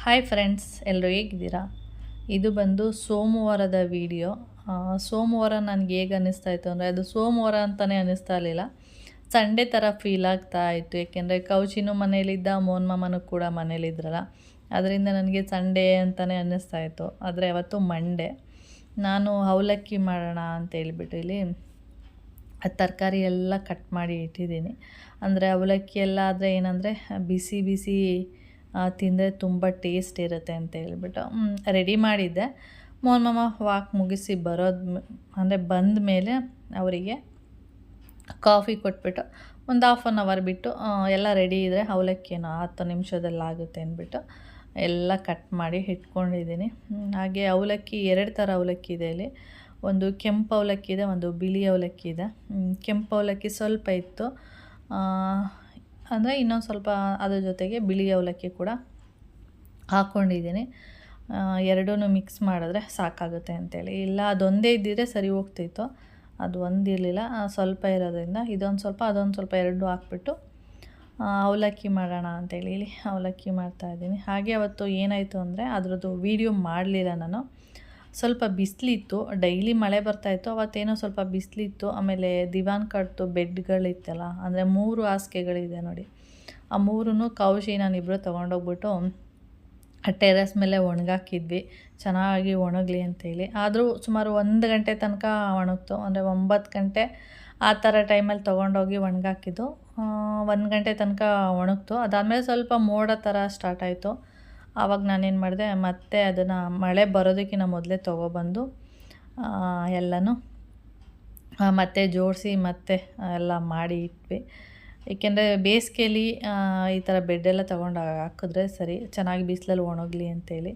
Hi friends, ಎಲ್ಲರೂ ಹೇಗಿದ್ದೀರಾ? ಇದು ಬಂದು ಸೋಮವಾರದ ವಿಡಿಯೋ. ಸೋಮವಾರ ನನಗೆ ಹೇಗೆ ಅನ್ನಿಸ್ತಾ ಇತ್ತು ಅಂದರೆ, ಅದು ಸೋಮವಾರ ಅಂತಲೇ ಅನ್ನಿಸ್ತಾ ಇರಲಿಲ್ಲ, ಸಂಡೇ ಥರ ಫೀಲ್ ಆಗ್ತಾ ಇತ್ತು. ಏಕೆಂದರೆ ಕೌಚಿನೂ ಮನೇಲಿದ್ದ, ಮೋಹನ್ ಮಾಮನೂ ಕೂಡ ಮನೇಲಿದ್ರಲ್ಲ, ಅದರಿಂದ ನನಗೆ ಸಂಡೇ ಅಂತಲೇ ಅನ್ನಿಸ್ತಾ ಇತ್ತು. ಆದರೆ ಅವತ್ತು ಮಂಡೇ. ನಾನು ಅವಲಕ್ಕಿ ಮಾಡೋಣ ಅಂತ ಹೇಳ್ಬಿಟ್ಟು ಇಲ್ಲಿ ತರಕಾರಿ ಎಲ್ಲ ಕಟ್ ಮಾಡಿ ಇಟ್ಟಿದ್ದೀನಿ. ಅಂದರೆ ಅವಲಕ್ಕಿ ಎಲ್ಲ ಆದರೆ ಏನಂದರೆ ಬಿಸಿ ಬಿಸಿ ತಿಂದರೆ ತುಂಬ ಟೇಸ್ಟ್ ಇರುತ್ತೆ ಅಂತ ಹೇಳ್ಬಿಟ್ಟು ರೆಡಿ ಮಾಡಿದ್ದೆ. ಮೋಹನ್ ಮಾಮ ವಾಕ್ ಮುಗಿಸಿ ಅಂದರೆ ಬಂದ ಮೇಲೆ ಅವರಿಗೆ ಕಾಫಿ ಕೊಟ್ಬಿಟ್ಟು ಒಂದು 1/2 ಅವರ್ ಬಿಟ್ಟು ಎಲ್ಲ ರೆಡಿ ಇದ್ದರೆ ಅವಲಕ್ಕಿನೋ 10 ನಿಮಿಷದಲ್ಲಿ ಆಗುತ್ತೆ ಅಂದ್ಬಿಟ್ಟು ಎಲ್ಲ ಕಟ್ ಮಾಡಿ ಇಟ್ಕೊಂಡಿದ್ದೀನಿ. ಹಾಗೆ ಅವಲಕ್ಕಿ 2 ಥರ ಅವಲಕ್ಕಿ ಇದೆ ಇಲ್ಲಿ. ಒಂದು ಕೆಂಪು ಅವಲಕ್ಕಿ ಇದೆ, ಒಂದು ಬಿಳಿ ಅವಲಕ್ಕಿ ಇದೆ. ಕೆಂಪು ಅವಲಕ್ಕಿ ಸ್ವಲ್ಪ ಇತ್ತು, ಅಂದರೆ ಇನ್ನೊಂದು ಸ್ವಲ್ಪ ಅದ್ರ ಜೊತೆಗೆ ಬಿಳಿ ಅವಲಕ್ಕಿ ಕೂಡ ಹಾಕ್ಕೊಂಡಿದ್ದೀನಿ. ಎರಡೂ ಮಿಕ್ಸ್ ಮಾಡಿದ್ರೆ ಸಾಕಾಗುತ್ತೆ ಅಂತೇಳಿ. ಇಲ್ಲ ಅದೊಂದೇ ಇದ್ದಿದ್ರೆ ಸರಿ ಹೋಗ್ತಿತ್ತು, ಅದು ಒಂದಿರಲಿಲ್ಲ, ಸ್ವಲ್ಪ ಇರೋದ್ರಿಂದ ಇದೊಂದು ಸ್ವಲ್ಪ ಅದೊಂದು ಸ್ವಲ್ಪ ಎರಡೂ ಹಾಕ್ಬಿಟ್ಟು ಅವಲಕ್ಕಿ ಮಾಡೋಣ ಅಂತೇಳಿ ಇಲ್ಲಿ ಅವಲಕ್ಕಿ ಮಾಡ್ತಾಯಿದ್ದೀನಿ. ಹಾಗೆ ಅವತ್ತು ಏನಾಯಿತು ಅಂದರೆ ಅದರದ್ದು ವೀಡಿಯೋ ಮಾಡಲಿಲ್ಲ ನಾನು. ಸ್ವಲ್ಪ ಬಿಸಿಲಿತ್ತು, ಡೈಲಿ ಮಳೆ ಬರ್ತಾಯಿತ್ತು, ಅವತ್ತೇನೋ ಸ್ವಲ್ಪ ಬಿಸಿಲಿತ್ತು. ಆಮೇಲೆ ದಿವಾನ್ ಕಟ್ತು ಬೆಡ್ಗಳಿತ್ತಲ್ಲ, ಅಂದರೆ 3 ಹಾಸಿಗೆಗಳಿದೆ ನೋಡಿ, ಆ 3 ಕೌಶಿ ನಾನಿಬ್ಬರು ತೊಗೊಂಡೋಗ್ಬಿಟ್ಟು ಟೆರೆಸ್ ಮೇಲೆ ಒಣಗಾಕಿದ್ವಿ, ಚೆನ್ನಾಗಿ ಒಣಗಲಿ ಅಂತೇಳಿ. ಆದರೂ ಸುಮಾರು 1 ಗಂಟೆ ತನಕ ಒಣಗ್ತು, ಅಂದರೆ 9 ಗಂಟೆ ಆ ಥರ ಟೈಮಲ್ಲಿ ತೊಗೊಂಡೋಗಿ ಒಣಗಾಕಿದ್ದು. 1 ಗಂಟೆ ತನಕ ಒಣಗ್ತು. ಅದಾದಮೇಲೆ ಸ್ವಲ್ಪ ಮೋಡ ಥರ ಸ್ಟಾರ್ಟ್ ಆಯಿತು. ಆವಾಗ ನಾನೇನು ಮಾಡಿದೆ, ಮತ್ತೆ ಅದನ್ನು ಮಳೆ ಬರೋದಕ್ಕಿಂತ ಮೊದಲೇ ತೊಗೊಬಂದು ಎಲ್ಲನೂ ಮತ್ತೆ ಜೋಡಿಸಿ ಮತ್ತೆ ಎಲ್ಲ ಮಾಡಿ ಇಟ್ವಿ. ಏಕೆಂದರೆ ಬೇಸಿಗೆಯಲ್ಲಿ ಈ ಥರ ಬೆಡ್ಡೆಲ್ಲ ತೊಗೊಂಡು ಹಾಕಿದ್ರೆ ಸರಿ, ಚೆನ್ನಾಗಿ ಬಿಸಿಲಲ್ಲಿ ಒಣಗಲಿ ಅಂತೇಳಿ.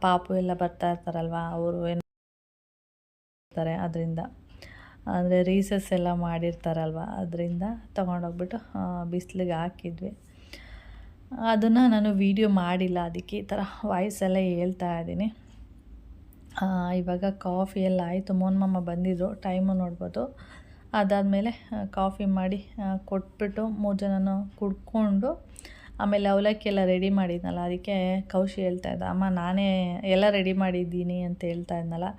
ಪಾಪು ಎಲ್ಲ ಬರ್ತಾ ಇರ್ತಾರಲ್ವ, ಅವರು ಏನು ಮಾಡ್ತಾರೆ, ಅದರಿಂದ ಅಂದರೆ ರೀಸಸ್ ಎಲ್ಲ ಮಾಡಿರ್ತಾರಲ್ವ, ಅದರಿಂದ ತೊಗೊಂಡೋಗ್ಬಿಟ್ಟು ಬಿಸಿಲಿಗೆ ಹಾಕಿದ್ವಿ. ಅದನ್ನು ನಾನು ವೀಡಿಯೋ ಮಾಡಿಲ್ಲ, ಅದಕ್ಕೆ ಈ ಥರ ವಾಯ್ಸೆಲ್ಲ ಹೇಳ್ತಾ ಇದ್ದೀನಿ. ಇವಾಗ ಕಾಫಿ ಎಲ್ಲ ಆಯಿತು. ಮೋಹನ್ ಮಾಮ ಬಂದಿದ್ದರು, ಟೈಮು ನೋಡ್ಬೋದು. ಅದಾದಮೇಲೆ ಕಾಫಿ ಮಾಡಿ ಕೊಟ್ಬಿಟ್ಟು 3 ಜನನೂ ಕುಡ್ಕೊಂಡು ಆಮೇಲೆ ಅವಲಕ್ಕಿ ಎಲ್ಲ ರೆಡಿ ಮಾಡಿದ್ನಲ್ಲ, ಅದಕ್ಕೆ ಕೌಶಿ ಹೇಳ್ತಾಯಿದ್ದ, ಅಮ್ಮ ನಾನೇ ಎಲ್ಲ ರೆಡಿ ಮಾಡಿದ್ದೀನಿ ಅಂತ ಹೇಳ್ತಾ ಇದ್ನಲ್ಲ,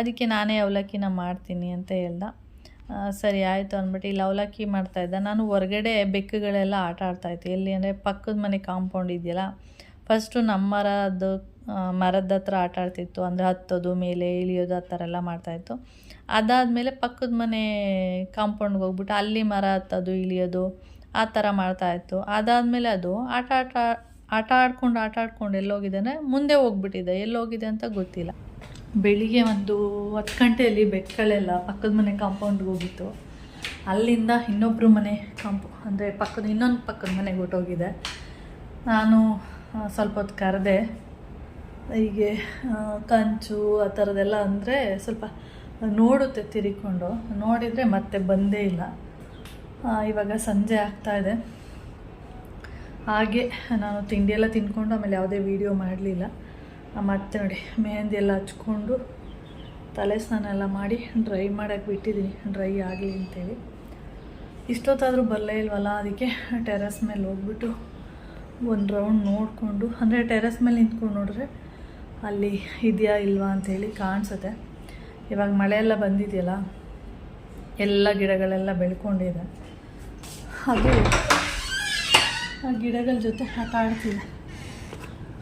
ಅದಕ್ಕೆ ನಾನೇ ಅವಲಕ್ಕಿನ ಮಾಡ್ತೀನಿ ಅಂತ ಹೇಳ್ದ. ಸರಿ ಆಯಿತು ಅಂದ್ಬಿಟ್ಟು ಇಲ್ಲಿ ಅವಲಕ್ಕಿ ಮಾಡ್ತಾಯಿದ್ದ. ನಾನು ಹೊರಗಡೆ ಬೆಕ್ಕುಗಳೆಲ್ಲ ಆಟ ಆಡ್ತಾಯಿತ್ತು. ಎಲ್ಲಿ ಅಂದರೆ ಪಕ್ಕದ ಮನೆ ಕಾಂಪೌಂಡ್ ಇದೆಯಲ್ಲ, ಫಸ್ಟು ನಮ್ಮ ಮರದ ಹತ್ರ ಆಟ ಆಡ್ತಿತ್ತು, ಅಂದರೆ ಹತ್ತೋದು ಮೇಲೆ ಇಳಿಯೋದು ಆ ಥರ ಎಲ್ಲ ಮಾಡ್ತಾಯಿತ್ತು. ಅದಾದಮೇಲೆ ಪಕ್ಕದ ಮನೆ ಕಾಂಪೌಂಡ್ಗೆ ಹೋಗ್ಬಿಟ್ಟು ಅಲ್ಲಿ ಮರ ಹತ್ತೋದು ಇಳಿಯೋದು ಆ ಥರ ಮಾಡ್ತಾಯಿತ್ತು. ಅದಾದಮೇಲೆ ಅದು ಆಟ ಆಡ್ಕೊಂಡು ಎಲ್ಲೋಗಿದೆ ಅಂದರೆ ಮುಂದೆ ಹೋಗ್ಬಿಟ್ಟಿದೆ, ಎಲ್ಲೋಗಿದೆ ಅಂತ ಗೊತ್ತಿಲ್ಲ. ಬೆಳಿಗ್ಗೆ ಒಂದು 10 ಗಂಟೆಯಲ್ಲಿ ಬೆಕ್ಕಳೆಲ್ಲ ಪಕ್ಕದ ಮನೆ ಕಾಂಪೌಂಡ್ಗೆ ಹೋಗಿತ್ತು. ಅಲ್ಲಿಂದ ಇನ್ನೊಬ್ಬರು ಮನೆ ಅಂದರೆ ಇನ್ನೊಂದು ಪಕ್ಕದ ಮನೆಗೆ ಹೊಟ್ಟೋಗಿದೆ. ನಾನು ಸ್ವಲ್ಪ ಹೊತ್ತು ಕರೆದೆ, ಹೀಗೆ ಕಂಚು ಆ ಥರದ್ದೆಲ್ಲ ಅಂದರೆ ಸ್ವಲ್ಪ ನೋಡುತ್ತೆ ತಿರ್ಕೊಂಡು, ನೋಡಿದರೆ ಮತ್ತೆ ಬಂದೇ ಇಲ್ಲ. ಇವಾಗ ಸಂಜೆ ಆಗ್ತಾಯಿದೆ. ಹಾಗೆ ನಾನು ತಿಂಡಿಯೆಲ್ಲ ತಿಂದ್ಕೊಂಡು ಆಮೇಲೆ ಯಾವುದೇ ವೀಡಿಯೋ ಮಾಡಲಿಲ್ಲ. ಮತ್ತೆ ನೋಡಿ ಮೆಹಂದಿ ಎಲ್ಲ ಹಚ್ಕೊಂಡು ತಲೆ ಸ್ನಾನ ಎಲ್ಲ ಮಾಡಿ ಡ್ರೈ ಮಾಡೋಕ್ಕೆ ಬಿಟ್ಟಿದ್ದೀನಿ, ಡ್ರೈ ಆಗಲಿ ಅಂತೇಳಿ. ಇಷ್ಟೊತ್ತಾದರೂ ಬರಲೇ ಇಲ್ವಲ್ಲ, ಅದಕ್ಕೆ ಟೆರೆಸ್ ಮೇಲೆ ಹೋಗ್ಬಿಟ್ಟು ಒಂದು ರೌಂಡ್ ನೋಡಿಕೊಂಡು, ಅಂದರೆ ಟೆರೆಸ್ ಮೇಲೆ ನಿಂತ್ಕೊಂಡು ನೋಡಿದ್ರೆ ಅಲ್ಲಿ ಇದೆಯಾ ಇಲ್ವಾ ಅಂಥೇಳಿ ಕಾಣಿಸುತ್ತೆ. ಇವಾಗ ಮಳೆ ಎಲ್ಲ ಬಂದಿದೆಯಲ್ಲ, ಎಲ್ಲ ಗಿಡಗಳೆಲ್ಲ ಬೆಳ್ಕೊಂಡಿದೆ, ಅದು ಆ ಗಿಡಗಳ ಜೊತೆ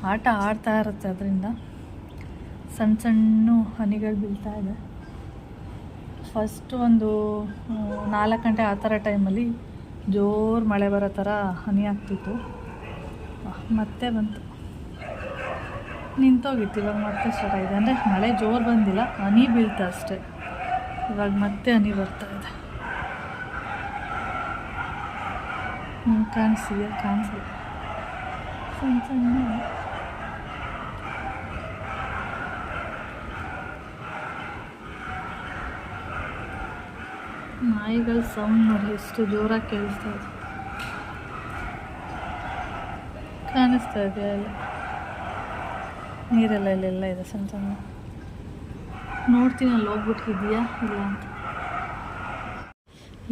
ಆಟ ಆಡ್ತಾ ಇರುತ್ತೆ. ಅದರಿಂದ ಸಣ್ಣ ಸಣ್ಣ ಹನಿಗಳು ಬೀಳ್ತಾ ಇದೆ. ಫಸ್ಟು ಒಂದು 4 ಗಂಟೆ ಆ ಥರ ಟೈಮಲ್ಲಿ ಜೋರು ಮಳೆ ಬರೋ ಥರ ಹನಿ ಆಗ್ತಿತ್ತು, ಮತ್ತೆ ಬಂತು, ನಿಂತೋಗಿತ್ತು. ಇವಾಗ ಮತ್ತೆ ಸ್ಟಾರ್ಟ್ ಆಗಿದೆ, ಅಂದರೆ ಮಳೆ ಜೋರು ಬಂದಿಲ್ಲ, ಹನಿ ಬೀಳ್ತಾ ಅಷ್ಟೇ. ಇವಾಗ ಮತ್ತೆ ಹನಿ ಬರ್ತಾಯಿದೆ. ಕಾಣಿಸಿಲ್ಲ ಸಣ್ಣ ಸಣ್ಣ ನಾಯಿಗಳ ಸೌಂಡ್ ನೋಡಿ ಎಷ್ಟು ಜೋರಾಗಿ ಕೇಳಿಸ್ತಾ ಇದೆ. ಕಾಣಿಸ್ತಾ ಇದೆಯಾ? ಎಲ್ಲ ನೀರೆಲ್ಲ ಇಲ್ಲೆಲ್ಲ ಇದೆ ಸಣ್ಣ ಸಣ್ಣ. ನೋಡ್ತೀನಿ ಅಲ್ಲಿ ಹೋಗ್ಬಿಟ್ಟು ಇದೆಯಾ ಇಲ್ಲ ಅಂತ.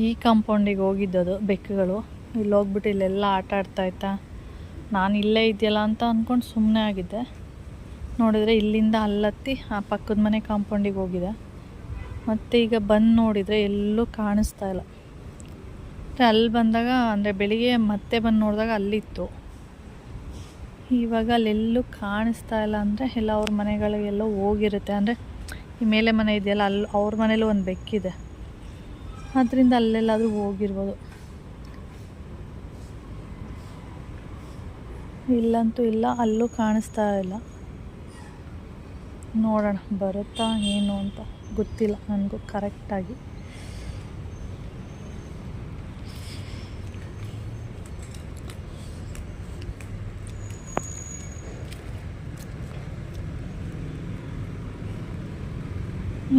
ಈ ಕಾಂಪೌಂಡಿಗೆ ಹೋಗಿದ್ದದು ಬೆಕ್ಕುಗಳು. ಇಲ್ಲಿ ಹೋಗ್ಬಿಟ್ಟು ಇಲ್ಲೆಲ್ಲ ಆಟ ಆಡ್ತಾಯಿತ್ತಾ ನಾನು ಇಲ್ಲೇ ಇದೆಯಲ್ಲ ಅಂತ ಅಂದ್ಕೊಂಡು ಸುಮ್ಮನೆ ಆಗಿದ್ದೆ. ನೋಡಿದರೆ ಇಲ್ಲಿಂದ ಅಲ್ಲತ್ತಿ ಆ ಪಕ್ಕದ ಮನೆ ಕಾಂಪೌಂಡಿಗೆ ಹೋಗಿದೆ. ಮತ್ತು ಈಗ ಬಂದು ನೋಡಿದರೆ ಎಲ್ಲೂ ಕಾಣಿಸ್ತಾ ಇಲ್ಲ. ಅಲ್ಲಿ ಬಂದಾಗ ಅಂದರೆ ಬೆಳಿಗ್ಗೆ ಮತ್ತೆ ಬಂದು ನೋಡಿದಾಗ ಅಲ್ಲಿತ್ತು. ಇವಾಗ ಅಲ್ಲೆಲ್ಲೂ ಕಾಣಿಸ್ತಾ ಇಲ್ಲ. ಅಂದರೆ ಎಲ್ಲ ಅವ್ರ ಮನೆಗಳಿಗೆಲ್ಲೋ ಹೋಗಿರುತ್ತೆ. ಅಂದರೆ ಈ ಮೇಲೆ ಮನೆ ಇದೆಯಲ್ಲ, ಅಲ್ಲಿ ಅವ್ರ ಮನೇಲೂ ಒಂದು ಬೆಕ್ಕಿದೆ, ಅದರಿಂದ ಅಲ್ಲೆಲ್ಲಾದರೂ ಹೋಗಿರ್ಬೋದು. ಇಲ್ಲಂತೂ ಇಲ್ಲ, ಅಲ್ಲೂ ಕಾಣಿಸ್ತಾ ಇಲ್ಲ. ನೋಡೋಣ ಬರುತ್ತಾ ಏನು ಅಂತ ಗೊತ್ತಿಲ್ಲ ನನಗೂ ಕರೆಕ್ಟಾಗಿ.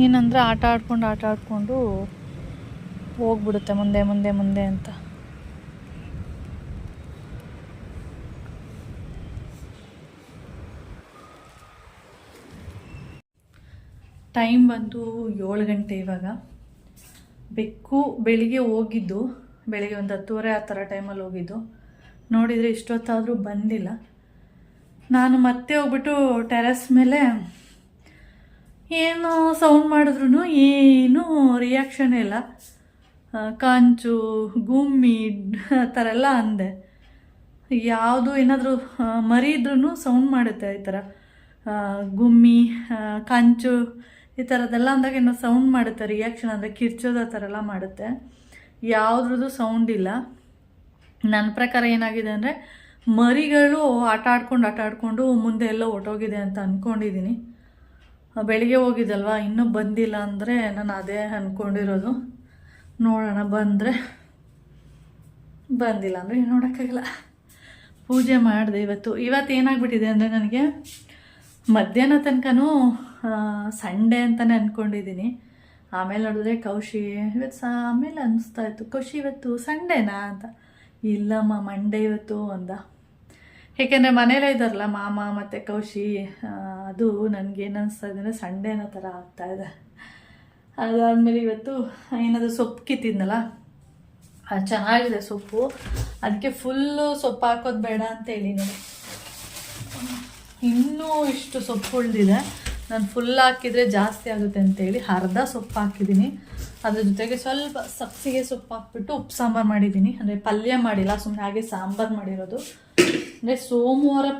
ಏನಂದರೆ ಆಟ ಆಡ್ಕೊಂಡು ಹೋಗ್ಬಿಡುತ್ತೆ ಮುಂದೆ ಮುಂದೆ ಮುಂದೆ ಅಂತ. ಟೈಮ್ ಬಂದು 7 ಗಂಟೆ. ಇವಾಗ ಬೆಕ್ಕು ಬೆಳಿಗ್ಗೆ ಹೋಗಿದ್ದು, ಬೆಳಿಗ್ಗೆ ಒಂದು 10:30 ಆ ಥರ ಟೈಮಲ್ಲಿ ಹೋಗಿದ್ದು. ನೋಡಿದರೆ ಇಷ್ಟೊತ್ತಾದರೂ ಬಂದಿಲ್ಲ. ನಾನು ಮತ್ತೆ ಹೋಗ್ಬಿಟ್ಟು ಟೆರೆಸ್ ಮೇಲೆ ಏನು ಸೌಂಡ್ ಮಾಡಿದ್ರು ಏನೂ ರಿಯಾಕ್ಷನ್ ಇಲ್ಲ. ಕಂಚು ಗುಮ್ಮಿ ಆ ಥರ ಎಲ್ಲ ಅಂದೆ. ಯಾವುದು ಏನಾದರೂ ಮರಿ ಇದ್ರೂ ಸೌಂಡ್ ಮಾಡುತ್ತೆ ಈ ಥರ. ಗುಮ್ಮಿ ಕಂಚು ಈ ಥರದ್ದೆಲ್ಲ ಅಂದಾಗ ಏನೋ ಸೌಂಡ್ ಮಾಡುತ್ತೆ, ರಿಯಾಕ್ಷನ್ ಅಂದರೆ ಕಿರ್ಚೋದು ಆ ಥರ ಎಲ್ಲ ಮಾಡುತ್ತೆ. ಯಾವುದ್ರದ್ದು ಸೌಂಡ್ ಇಲ್ಲ. ನನ್ನ ಪ್ರಕಾರ ಏನಾಗಿದೆ ಅಂದರೆ ಮರಿಗಳು ಆಟ ಆಡ್ಕೊಂಡು ಮುಂದೆ ಎಲ್ಲ ಹೊಟ್ಟೋಗಿದೆ ಅಂತ ಅಂದ್ಕೊಂಡಿದ್ದೀನಿ. ಬೆಳಿಗ್ಗೆ ಹೋಗಿದ್ದಲ್ವ, ಇನ್ನೂ ಬಂದಿಲ್ಲ ಅಂದರೆ ನಾನು ಅದೇ ಅಂದ್ಕೊಂಡಿರೋದು. ನೋಡೋಣ, ಬಂದಿಲ್ಲ ಅಂದರೆ ನೋಡೋಕ್ಕಾಗಲ್ಲ. ಪೂಜೆ ಮಾಡಿದೆ ಇವತ್ತು ಏನಾಗ್ಬಿಟ್ಟಿದೆ ಅಂದರೆ ನನಗೆ ಮಧ್ಯಾಹ್ನ ತನಕನೂ ಸಂಡೇ ಅಂತಲೇ ಅಂದ್ಕೊಂಡಿದ್ದೀನಿ. ಆಮೇಲೆ ನೋಡಿದ್ರೆ ಕೌಶಿ ಆಮೇಲೆ ಅನ್ನಿಸ್ತಾ ಇತ್ತು ಕೌಶಿ ಇವತ್ತು ಸಂಡೇನಾ ಅಂತ. ಇಲ್ಲಮ್ಮ ಮಂಡೇ ಇವತ್ತು ಅಂದ. ಏಕೆಂದರೆ ಮನೇಲೇ ಇದ್ದಾರಲ್ಲ ಮಾಮ ಮತ್ತು ಕೌಶಿ, ಅದು ನನಗೇನು ಅನ್ನಿಸ್ತಾ ಇದೆ ಅಂದರೆ ಸಂಡೇನ ಥರ ಆಗ್ತಾಯಿದೆ. ಅದಾದಮೇಲೆ ಇವತ್ತು ಏನಾದರೂ ಸೊಪ್ಪು ಕಿತ್ತಿದ್ನಲ್ಲ, ಅದು ಚೆನ್ನಾಗಿದೆ ಸೊಪ್ಪು, ಅದಕ್ಕೆ ಫುಲ್ಲು ಸೊಪ್ಪು ಹಾಕೋದು ಬೇಡ ಅಂತೇಳಿ ನಾನು ಇನ್ನೂ ಇಷ್ಟು ಸೊಪ್ಪು ಉಳಿದಿದೆ. ನಾನು ಫುಲ್ ಹಾಕಿದರೆ ಜಾಸ್ತಿ ಆಗುತ್ತೆ ಅಂತೇಳಿ ಅರ್ಧ ಸೊಪ್ಪು ಹಾಕಿದ್ದೀನಿ. ಅದ್ರ ಜೊತೆಗೆ ಸ್ವಲ್ಪ ಸಬ್ಸಿಗೆ ಸೊಪ್ಪು ಹಾಕ್ಬಿಟ್ಟು ಉಪ್ಪು ಸಾಂಬಾರು ಮಾಡಿದ್ದೀನಿ. ಅಂದರೆ ಪಲ್ಯ ಮಾಡಿಲ್ಲ, ಸುಮ್ಮನೆ ಹಾಗೆ ಸಾಂಬಾರು ಮಾಡಿರೋದು. ಅಂದರೆ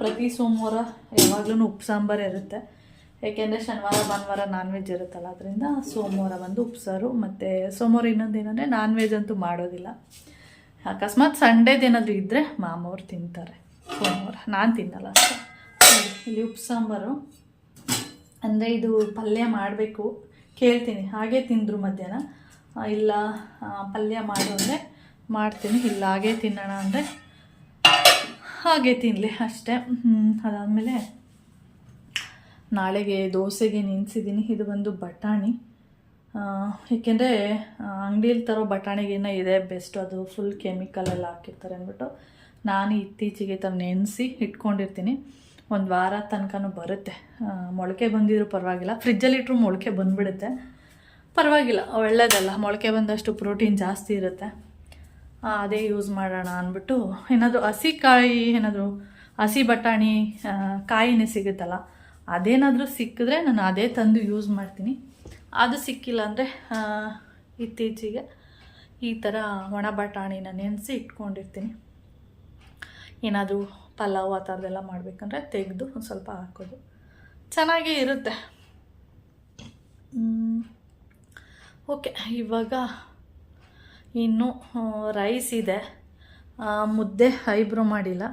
ಪ್ರತಿ ಸೋಮವಾರ ಯಾವಾಗಲೂ ಉಪ್ಪು ಸಾಂಬಾರು ಇರುತ್ತೆ. ಏಕೆಂದರೆ ಶನಿವಾರ ಭಾನುವಾರ ನಾನ್ ವೆಜ್ ಇರುತ್ತಲ್ಲ, ಅದರಿಂದ ಸೋಮವಾರ ಬಂದು ಉಪ್ಸಾರು. ಮತ್ತು ಸೋಮವಾರ ಇನ್ನೊಂದೇನೆಂದರೆ ನಾನ್ ವೆಜ್ ಅಂತೂ ಮಾಡೋದಿಲ್ಲ. ಅಕಸ್ಮಾತ್ ಸಂಡೇದೇನಾದರೂ ಇದ್ದರೆ ಮಾಮವ್ರು ತಿಂತಾರೆ, ಸೋಮವಾರ ನಾನು ತಿನ್ನಲ್ಲ ಅಷ್ಟೇ. ಇಲ್ಲಿ ಉಪ್ಪು ಸಾಂಬಾರು ಅಂದರೆ ಇದು ಪಲ್ಯ ಮಾಡಬೇಕು ಕೇಳ್ತೀನಿ. ಹಾಗೆ ತಿಂದರು ಮಧ್ಯಾಹ್ನ. ಇಲ್ಲ ಪಲ್ಯ ಮಾಡು ಅಂದರೆ ಮಾಡ್ತೀನಿ, ಇಲ್ಲ ಹಾಗೆ ತಿನ್ನೋಣ ಅಂದರೆ ಹಾಗೆ ತಿನ್ನಲಿ ಅಷ್ಟೇ. ಅದಾದಮೇಲೆ ನಾಳೆಗೆ ದೋಸೆಗೆ ನೆನೆಸಿದ್ದೀನಿ. ಇದು ಬಂದು ಬಟಾಣಿ. ಏಕೆಂದರೆ ಅಂಗಡಿಯಲ್ಲಿ ತರೋ ಬಟಾಣಿಗೇನ ಇದೆ ಬೆಸ್ಟು, ಅದು ಫುಲ್ ಕೆಮಿಕಲ್ ಎಲ್ಲ ಹಾಕಿರ್ತಾರೆ ಅಂದ್ಬಿಟ್ಟು ನಾನು ಇತ್ತೀಚೆಗೆ ನೆನೆಸಿ ಇಟ್ಕೊಂಡಿರ್ತೀನಿ. ಒಂದು ವಾರ ತನಕನೂ ಬರುತ್ತೆ. ಮೊಳಕೆ ಬಂದಿದ್ರು ಪರವಾಗಿಲ್ಲ, ಫ್ರಿಜ್ಜಲ್ಲಿ ಇಟ್ಟರು ಮೊಳಕೆ ಬಂದುಬಿಡುತ್ತೆ, ಪರವಾಗಿಲ್ಲ, ಒಳ್ಳೆಯದಲ್ಲ. ಮೊಳಕೆ ಬಂದಷ್ಟು ಪ್ರೋಟೀನ್ ಜಾಸ್ತಿ ಇರುತ್ತೆ. ಅದೇ ಯೂಸ್ ಮಾಡೋಣ ಅಂದ್ಬಿಟ್ಟು ಏನಾದರೂ ಹಸಿ ಬಟಾಣಿ ಕಾಯಿನೇ ಸಿಗುತ್ತಲ್ಲ, ಅದೇನಾದರೂ ಸಿಕ್ಕಿದ್ರೆ ನಾನು ಅದೇ ತಂದು ಯೂಸ್ ಮಾಡ್ತೀನಿ. ಅದು ಸಿಕ್ಕಿಲ್ಲ ಅಂದರೆ ಇತ್ತೀಚೆಗೆ ಈ ಥರ ಒಣ ಬಟಾಣಿನ ನೆನೆಸಿ ಇಟ್ಕೊಂಡಿರ್ತೀನಿ. ಏನಾದರೂ ಪಲಾವ್ ಆ ಥರದ್ದೆಲ್ಲ ಮಾಡಬೇಕಂದ್ರೆ ತೆಗೆದು ಒಂದು ಸ್ವಲ್ಪ ಹಾಕೋದು ಚೆನ್ನಾಗೇ ಇರುತ್ತೆ. ಓಕೆ, ಇವಾಗ ಇನ್ನು ರೈಸ್ ಇದೆ. ಮುದ್ದೆ ಐಬ್ರೋ ಮಾಡಿಲ್ಲ,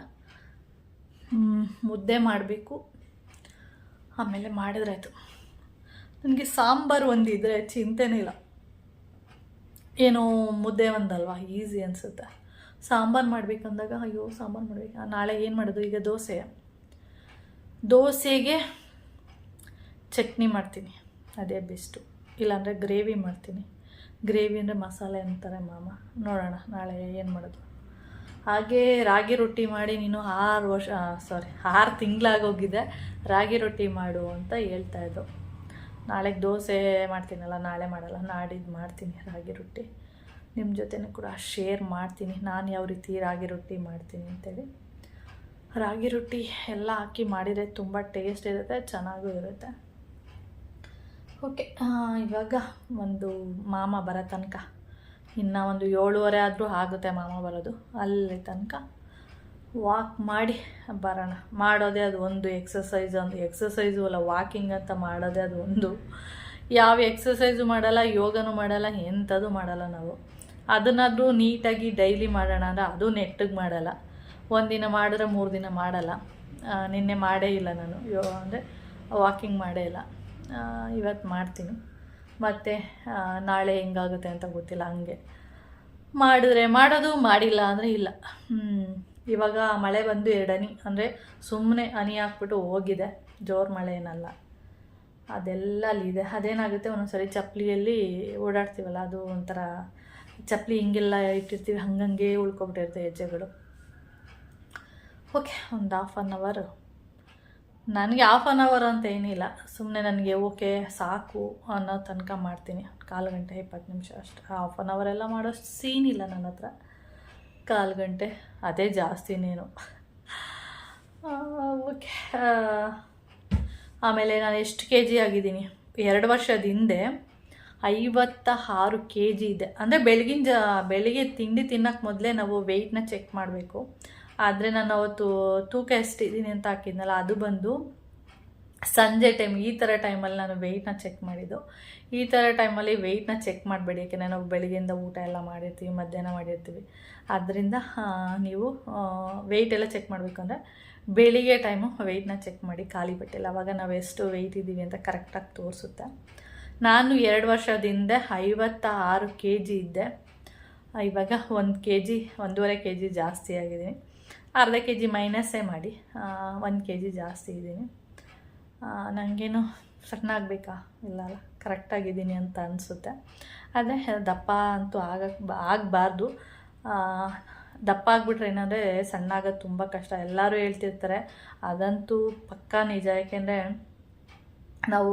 ಮುದ್ದೆ ಮಾಡಬೇಕು, ಆಮೇಲೆ ಮಾಡಿದ್ರಾಯ್ತು. ನನಗೆ ಸಾಂಬಾರು ಒಂದಿದ್ರೆ ಚಿಂತೆನೇ ಇಲ್ಲ. ಏನೋ ಮುದ್ದೆ ಒಂದಲ್ವಾ ಈಸಿ ಅನಿಸುತ್ತೆ. ಸಾಂಬಾರು ಮಾಡಬೇಕಂದಾಗ ಅಯ್ಯೋ ಸಾಂಬಾರು ಮಾಡಬೇಕು, ನಾಳೆ ಏನು ಮಾಡೋದು. ಈಗ ದೋಸೆಗೆ ಚಟ್ನಿ ಮಾಡ್ತೀನಿ, ಅದೇ ಬೆಸ್ಟು. ಇಲ್ಲಾಂದರೆ ಗ್ರೇವಿ ಮಾಡ್ತೀನಿ. ಗ್ರೇವಿ ಅಂದರೆ ಮಸಾಲೆ ಅಂತಾರೆ ಮಾಮ. ನೋಡೋಣ ನಾಳೆ ಏನು ಮಾಡೋದು. ಹಾಗೆ ರಾಗಿ ರೊಟ್ಟಿ ಮಾಡಿ ನೀನು 6 ತಿಂಗಳಾಗೋಗಿದೆ ರಾಗಿ ರೊಟ್ಟಿ ಮಾಡು ಅಂತ ಹೇಳ್ತಾಯಿದ್ದು. ನಾಳೆಗೆ ದೋಸೆ ಮಾಡ್ತೀನಲ್ಲ, ನಾಳೆ ಮಾಡಲ್ಲ, ನಾಡಿದ್ದು ಮಾಡ್ತೀನಿ ರಾಗಿ ರೊಟ್ಟಿ. ನಿಮ್ಮ ಜೊತೆನೂ ಕೂಡ ಶೇರ್ ಮಾಡ್ತೀನಿ ನಾನು ಯಾವ ರೀತಿ ರಾಗಿ ರೊಟ್ಟಿ ಮಾಡ್ತೀನಿ ಅಂತೇಳಿ. ರಾಗಿ ರೊಟ್ಟಿ ಎಲ್ಲ ಹಾಕಿ ಮಾಡಿದರೆ ತುಂಬ ಟೇಸ್ಟ್ ಇರುತ್ತೆ, ಚೆನ್ನಾಗೂ ಇರುತ್ತೆ. ಓಕೆ, ಇವಾಗ ಒಂದು ಮಾಮ ಬರೋ ತನಕ ಇನ್ನು ಒಂದು 7:30 ಆದರೂ ಆಗುತ್ತೆ ಮಾಮ ಬರೋದು. ಅಲ್ಲಿ ತನಕ ವಾಕ್ ಮಾಡಿ ಬರೋಣ. ಮಾಡೋದೇ ಅದು ಒಂದು ಎಕ್ಸಸೈಸು ಅಲ್ಲ, ವಾಕಿಂಗ್ ಅಂತ ಮಾಡೋದೇ ಅದು ಒಂದು. ಯಾವ ಎಕ್ಸಸೈಸು ಮಾಡಲ್ಲ, ಯೋಗನೂ ಮಾಡಲ್ಲ, ಎಂಥದ್ದು ಮಾಡಲ್ಲ ನಾವು. ಅದನ್ನಾದರೂ ನೀಟಾಗಿ ಡೈಲಿ ಮಾಡೋಣ ಅಂದರೆ ಅದು ನೆಟ್ಟಿಗೆ ಮಾಡಲ್ಲ. ಒಂದಿನ ಮಾಡಿದ್ರೆ 3 ದಿನ ಮಾಡಲ್ಲ. ನಿನ್ನೆ ಮಾಡೇ ಇಲ್ಲ ನಾನು ಅಂದರೆ ವಾಕಿಂಗ್ ಮಾಡೇ ಇಲ್ಲ. ಇವತ್ತು ಮಾಡ್ತೀನಿ, ಮತ್ತು ನಾಳೆ ಹೆಂಗಾಗುತ್ತೆ ಅಂತ ಗೊತ್ತಿಲ್ಲ. ಹಂಗೆ ಮಾಡಿದ್ರೆ ಮಾಡೋದು, ಮಾಡಿಲ್ಲ ಅಂದರೆ ಇಲ್ಲ. ಇವಾಗ ಮಳೆ ಬಂದು 2 ಹನಿ, ಅಂದರೆ ಸುಮ್ಮನೆ ಹನಿ ಹಾಕ್ಬಿಟ್ಟು ಹೋಗಿದೆ, ಜೋರು ಮಳೆ ಏನಲ್ಲ. ಅದೆಲ್ಲ ಅಲ್ಲಿದೆ. ಅದೇನಾಗುತ್ತೆ, ಒಂದೊಂದ್ಸರಿ ಚಪ್ಪಲಿಯಲ್ಲಿ ಓಡಾಡ್ತೀವಲ್ಲ, ಅದು ಒಂಥರ ಚಪ್ಪಲಿ ಹಿಂಗೆಲ್ಲ ಇಟ್ಟಿರ್ತೀವಿ, ಹಂಗಂಗೆ ಉಳ್ಕೊಬಿಟ್ಟಿರ್ತವೆ ಹೆಜ್ಜೆಗಳು. ಓಕೆ, ಒಂದು 1/2 ಅವರ್, ನನಗೆ 1/2 ಅವರ್ ಅಂತ ಏನಿಲ್ಲ, ಸುಮ್ಮನೆ ನನಗೆ ಓಕೆ ಸಾಕು ಅನ್ನೋ ತನಕ ಮಾಡ್ತೀನಿ. 1/4 ಗಂಟೆ 20 ನಿಮಿಷ ಅಷ್ಟು. 1/2 ಅವರ್ ಎಲ್ಲ ಮಾಡೋಷ್ಟು ಸೀನಿಲ್ಲ ನನ್ನ ಹತ್ರ. 1/4 ಗಂಟೆ ಅದೇ ಜಾಸ್ತಿನೇನು. ಓಕೆ, ಆಮೇಲೆ ನಾನು ಎಷ್ಟು kg ಆಗಿದ್ದೀನಿ, 2 ವರ್ಷದ ಹಿಂದೆ 56 kg ಇದೆ. ಅಂದರೆ ಬೆಳಿಗ್ಗೆ ತಿಂಡಿ ತಿನ್ನೋಕ್ಕೆ ಮೊದಲೇ ನಾವು ವೆಯ್ಟ್ನ ಚೆಕ್ ಮಾಡಬೇಕು. ಆದರೆ ನಾನು ಅವತ್ತು ತೂಕ ಎಷ್ಟಿದ್ದೀನಿ ಅಂತ ಹಾಕಿದ್ನಲ್ಲ, ಅದು ಬಂದು ಸಂಜೆ ಟೈಮ್, ಈ ಥರ ಟೈಮಲ್ಲಿ ನಾನು ವೆಯ್ಟ್ನ ಚೆಕ್ ಮಾಡಿದ್ದು. ಈ ಥರ ಟೈಮಲ್ಲಿ ವೆಯ್ಟ್ನ ಚೆಕ್ ಮಾಡಬೇಡಿ, ಯಾಕೆಂದರೆ ನಾವು ಬೆಳಗ್ಗೆಯಿಂದ ಊಟ ಎಲ್ಲ ಮಾಡಿರ್ತೀವಿ, ಮಧ್ಯಾಹ್ನ ಮಾಡಿರ್ತೀವಿ. ಆದ್ದರಿಂದ ನೀವು ವೆಯ್ಟ್ ಎಲ್ಲ ಚೆಕ್ ಮಾಡಬೇಕಂದ್ರೆ ಬೆಳಿಗ್ಗೆ ಟೈಮು ವೆಯ್ಟ್ನ ಚೆಕ್ ಮಾಡಿ, ಖಾಲಿ ಬಟ್ಟೆಲ್ಲ. ಆವಾಗ ನಾವು ಎಷ್ಟು ವೆಯ್ಟ್ ಇದ್ದೀವಿ ಅಂತ ಕರೆಕ್ಟಾಗಿ ತೋರಿಸುತ್ತೆ. ನಾನು 2 ವರ್ಷದಿಂದ 56 kg ಇದ್ದೆ. ಇವಾಗ 1 kg 1.5 kg ಜಾಸ್ತಿ ಆಗಿದ್ದೀನಿ. ಅರ್ಧ kg ಮೈನಸ್ಸೇ ಮಾಡಿ 1 kg ಜಾಸ್ತಿ ಇದ್ದೀನಿ. ನನಗೇನು ಸಣ್ಣ ಆಗಬೇಕಾ, ಇಲ್ಲ ಅಲ್ಲ, ಕರೆಕ್ಟಾಗಿದ್ದೀನಿ ಅಂತ ಅನಿಸುತ್ತೆ. ಆದರೆ ದಪ್ಪ ಅಂತೂ ಆಗಬಾರ್ದು. ದಪ್ಪ ಆಗಿಬಿಟ್ರೆ ಏನಂದರೆ ಸಣ್ಣ ಆಗೋದು ತುಂಬ ಕಷ್ಟ. ಎಲ್ಲರೂ ಹೇಳ್ತಿರ್ತಾರೆ, ಅದಂತೂ ಪಕ್ಕಾ ನಿಜ. ಯಾಕೆಂದರೆ ನಾವು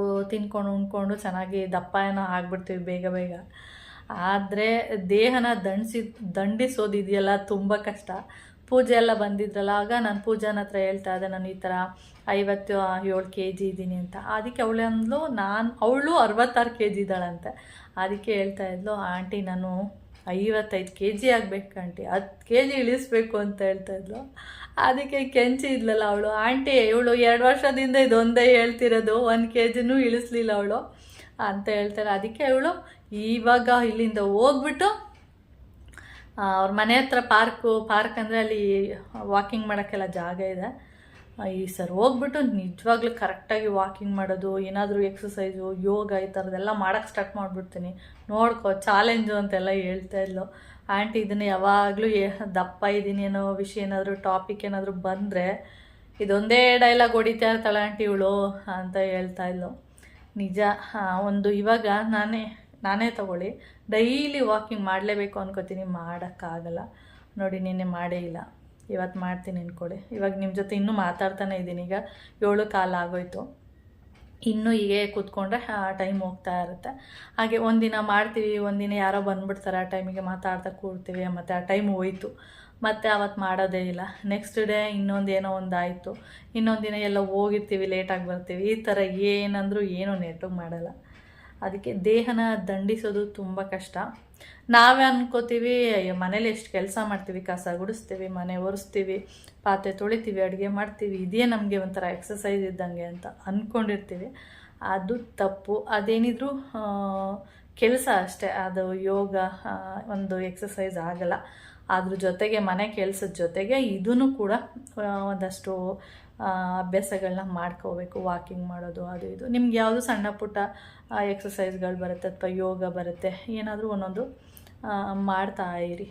ಉಣ್ಕೊಂಡು ಚೆನ್ನಾಗಿ ದಪ್ಪ ಏನೋ ಆಗಿಬಿಡ್ತೀವಿ ಬೇಗ. ಆದರೆ ದೇಹನ ದಂಡಿಸೋದಿದೆಯಲ್ಲ ತುಂಬ ಕಷ್ಟ. ಪೂಜೆ ಎಲ್ಲ ಬಂದಿದ್ರಲ್ಲ, ಆಗ ನಾನು ಪೂಜಾನ ಹತ್ರ ಹೇಳ್ತಾ ಇದ್ದೆ, ನಾನು ಈ ಥರ 57 kg ಇದ್ದೀನಿ ಅಂತ. ಅದಕ್ಕೆ ಅವಳು 66 kg ಇದ್ದಾಳಂತೆ. ಅದಕ್ಕೆ ಹೇಳ್ತಾ ಇದ್ಲು, ಆಂಟಿ ನಾನು 55 kg ಆಗಬೇಕು ಆಂಟಿ, 10 kg ಇಳಿಸ್ಬೇಕು ಅಂತ ಹೇಳ್ತಾ ಇದ್ಲು. ಅದಕ್ಕೆ ಕೆಂಚಿ ಇದ್ಲಲ್ಲ ಅವಳು, ಆಂಟಿ ಇವಳು 2 ವರ್ಷದಿಂದ ಇದೊಂದೇ ಹೇಳ್ತಿರೋದು, 1 kgನೂ ಇಳಿಸ್ಲಿಲ್ಲ ಅವಳು ಅಂತ ಹೇಳ್ತಾರೆ. ಅದಕ್ಕೆ ಅವಳು ಇವಾಗ ಇಲ್ಲಿಂದ ಹೋಗ್ಬಿಟ್ಟು ಅವ್ರ ಮನೆ ಹತ್ರ ಪಾರ್ಕ್ ಅಂದರೆ ಅಲ್ಲಿ ವಾಕಿಂಗ್ ಮಾಡೋಕ್ಕೆಲ್ಲ ಜಾಗ ಇದೆ. ಈ ಸರ್ ಹೋಗ್ಬಿಟ್ಟು ನಿಜವಾಗ್ಲೂ ಕರೆಕ್ಟಾಗಿ ವಾಕಿಂಗ್ ಮಾಡೋದು, ಏನಾದರೂ ಎಕ್ಸಸೈಸು, ಯೋಗ ಈ ಥರದ್ದೆಲ್ಲ ಮಾಡೋಕ್ಕೆ ಸ್ಟಾರ್ಟ್ ಮಾಡಿಬಿಡ್ತೀನಿ. ನೋಡ್ಕೊ, ಚಾಲೆಂಜು ಅಂತೆಲ್ಲ ಹೇಳ್ತಾ ಇದ್ಲು. ಆಂಟಿ ಇದನ್ನು ಯಾವಾಗಲೂ ದಪ್ಪ ಇದ್ದೀನಿ ಅನ್ನೋ ವಿಷಯ ಏನಾದರೂ ಟಾಪಿಕ್ ಏನಾದರೂ ಬಂದರೆ ಇದೊಂದೇ ಡೈಲಾಗ್ ಹೊಡಿತಾ ಇರ್ತಾಳೆ ಆಂಟಿ ಇವಳು ಅಂತ ಹೇಳ್ತಾ ಇದ್ಲು. ನಿಜ. ಇವಾಗ ನಾನೇ ತಗೊಳ್ಳಿ ಡೈಲಿ ವಾಕಿಂಗ್ ಮಾಡಲೇಬೇಕು ಅನ್ಕೋತೀನಿ, ಮಾಡೋಕ್ಕಾಗಲ್ಲ. ನೋಡಿ, ನಿನ್ನೆ ಮಾಡೇ ಇಲ್ಲ, ಇವತ್ತು ಮಾಡ್ತೀನಿ ಅಂದ್ಕೊಳ್ಳಿ. ಇವಾಗ ನಿಮ್ಮ ಜೊತೆ ಇನ್ನೂ ಮಾತಾಡ್ತಾನೆ ಇದ್ದೀನಿ. ಈಗ 7:15 ಆಗೋಯ್ತು. ಇನ್ನೂ ಹೀಗೆ ಕೂತ್ಕೊಂಡ್ರೆ ಟೈಮ್ ಹೋಗ್ತಾ ಇರುತ್ತೆ. ಹಾಗೆ ಒಂದಿನ ಮಾಡ್ತೀವಿ, ಒಂದಿನ ಯಾರೋ ಬಂದುಬಿಡ್ತಾರೆ, ಆ ಟೈಮಿಗೆ ಮಾತಾಡ್ತಾ ಕೂರ್ತೀವಿ, ಮತ್ತು ಆ ಟೈಮ್ ಹೋಯ್ತು, ಮತ್ತು ಅವತ್ತು ಮಾಡೋದೇ ಇಲ್ಲ. ನೆಕ್ಸ್ಟ್ ಡೇ ಇನ್ನೊಂದೇನೋ ಆಯಿತು, ಇನ್ನೊಂದು ದಿನ ಎಲ್ಲ ಹೋಗಿರ್ತೀವಿ, ಲೇಟಾಗಿ ಬರ್ತೀವಿ. ಈ ಥರ ಏನಂದರೂ ಏನೂ ನೆಟ್ಟಿಗೆ ಮಾಡಲ್ಲ. ಅದಕ್ಕೆ ದೇಹನ ದಂಡಿಸೋದು ತುಂಬ ಕಷ್ಟ. ನಾವೇ ಅನ್ಕೋತೀವಿ, ಮನೇಲಿ ಎಷ್ಟು ಕೆಲಸ ಮಾಡ್ತೀವಿ, ಕಸ ಗುಡಿಸ್ತೀವಿ, ಮನೆ ಒರೆಸ್ತೀವಿ, ಪಾತ್ರೆ ತೊಳಿತೀವಿ, ಅಡುಗೆ ಮಾಡ್ತೀವಿ, ಇದೇ ನಮಗೆ ಒಂಥರ ಎಕ್ಸಸೈಸ್ ಇದ್ದಂಗೆ ಅಂತ ಅಂದ್ಕೊಂಡಿರ್ತೀವಿ. ಅದು ತಪ್ಪು. ಅದೇನಿದ್ರು ಕೆಲಸ ಅಷ್ಟೇ, ಅದು ಯೋಗ ಒಂದು ಎಕ್ಸಸೈಸ್ ಆಗಲ್ಲ. ಅದ್ರ ಜೊತೆಗೆ ಮನೆ ಕೆಲಸದ ಜೊತೆಗೆ ಇದೂ ಕೂಡ ಒಂದಷ್ಟು ಅಭ್ಯಾಸಗಳನ್ನ ಮಾಡ್ಕೋಬೇಕು. ವಾಕಿಂಗ್ ಮಾಡೋದು, ಅದು ಇದು. ನಿಮ್ಗೆ ಯಾವುದು ಸಣ್ಣ ಪುಟ್ಟ ಎಕ್ಸಸೈಸ್ಗಳು ಬರುತ್ತೆ ಅಥವಾ ಯೋಗ ಬರುತ್ತೆ, ಏನಾದರೂ ಒಂದೊಂದು ಮಾಡ್ತಾ ಇರಿ.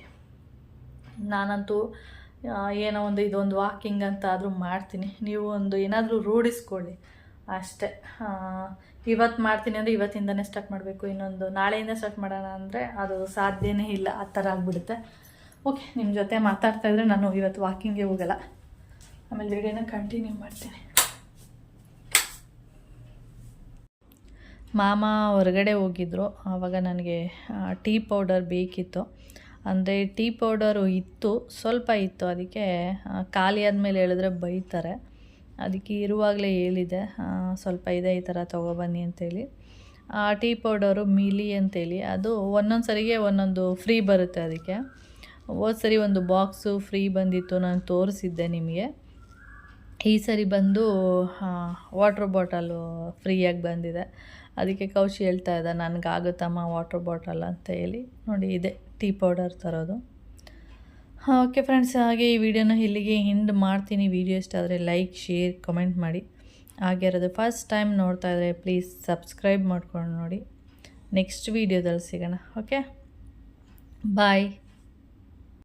ನಾನಂತೂ ಏನೋ ಇದೊಂದು ವಾಕಿಂಗ್ ಅಂತ ಆದರೂ ಮಾಡ್ತೀನಿ. ನೀವು ಏನಾದರೂ ರೂಢಿಸ್ಕೊಳ್ಳಿ ಅಷ್ಟೇ. ಇವತ್ತು ಮಾಡ್ತೀನಿ ಅಂದರೆ ಇವತ್ತಿಂದನೇ ಸ್ಟಾರ್ಟ್ ಮಾಡಬೇಕು, ನಾಳೆಯಿಂದ ಸ್ಟಾರ್ಟ್ ಮಾಡೋಣ ಅಂದರೆ ಅದು ಸಾಧ್ಯನೇ ಇಲ್ಲ, ಆ ಥರ ಆಗಿಬಿಡುತ್ತೆ. ಓಕೆ, ನಿಮ್ಮ ಜೊತೆ ಮಾತಾಡ್ತಾಯಿದ್ರೆ ನಾನು ಇವತ್ತು ವಾಕಿಂಗ್ಗೆ ಹೋಗಲ್ಲ, ಆಮೇಲೆ ವಿಡಿಯೋನ ಕಂಟಿನ್ಯೂ ಮಾಡ್ತೀನಿ. ಮಾಮ ಹೊರಗಡೆ ಹೋಗಿದ್ರು, ಆವಾಗ ನನಗೆ ಟೀ ಪೌಡರ್ ಬೇಕಿತ್ತು. ಅಂದರೆ ಟೀ ಪೌಡರು ಇತ್ತು, ಸ್ವಲ್ಪ ಇತ್ತು. ಅದಕ್ಕೆ ಖಾಲಿ ಆದಮೇಲೆ ಹೇಳಿದ್ರೆ ಬೈತಾರೆ. ಅದಕ್ಕೆ ಇರುವಾಗಲೇ ಹೇಳಿದೆ, ಸ್ವಲ್ಪ ಇದೆ ಈ ಥರ ತೊಗೊಬನ್ನಿ ಅಂತೇಳಿ. ಟೀ ಪೌಡರು ಮಿಲಿ ಅಂತೇಳಿ, ಅದು ಒಂದೊಂದು ಸರಿಗೆ ಒಂದೊಂದು ಫ್ರೀ ಬರುತ್ತೆ. ಅದಕ್ಕೆ ಹೋದ ಸರಿ ಒಂದು ಬಾಕ್ಸು ಫ್ರೀ ಬಂದಿತ್ತು, ನಾನು ತೋರಿಸಿದ್ದೆ ನಿಮಗೆ. ಈ ಸರಿ ಬಂದು ವಾಟ್ರ್ ಬಾಟಲು ಫ್ರೀಯಾಗಿ ಬಂದಿದೆ. ಅದಕ್ಕೆ ಕೌಶಿ ಹೇಳ್ತಾ ಇದ್ದ, ನನಗಾಗುತ್ತಮ್ಮ ವಾಟ್ರ್ ಬಾಟಲ್ ಅಂತ ಹೇಳಿ. ನೋಡಿ, ಇದೆ ಟೀ ಪೌಡರ್ ತರೋದು. ಓಕೆ ಫ್ರೆಂಡ್ಸ್, ಹಾಗೆ ಈ ವಿಡಿಯೋನ ಇಲ್ಲಿಗೆ ಎಂಡ್ ಮಾಡ್ತೀನಿ. ವಿಡಿಯೋ ಇಷ್ಟ ಆದರೆ ಲೈಕ್, ಶೇರ್, ಕಮೆಂಟ್ ಮಾಡಿ. ಹಾಗೆ ಇರೋದು ಫಸ್ಟ್ ಟೈಮ್ ನೋಡ್ತಾ ಇದ್ದರೆ ಪ್ಲೀಸ್ ಸಬ್ಸ್ಕ್ರೈಬ್ ಮಾಡ್ಕೊಂಡು ನೋಡಿ. ನೆಕ್ಸ್ಟ್ ವೀಡಿಯೋದಲ್ಲಿ ಸಿಗೋಣ. ಓಕೆ, ಬಾಯ್.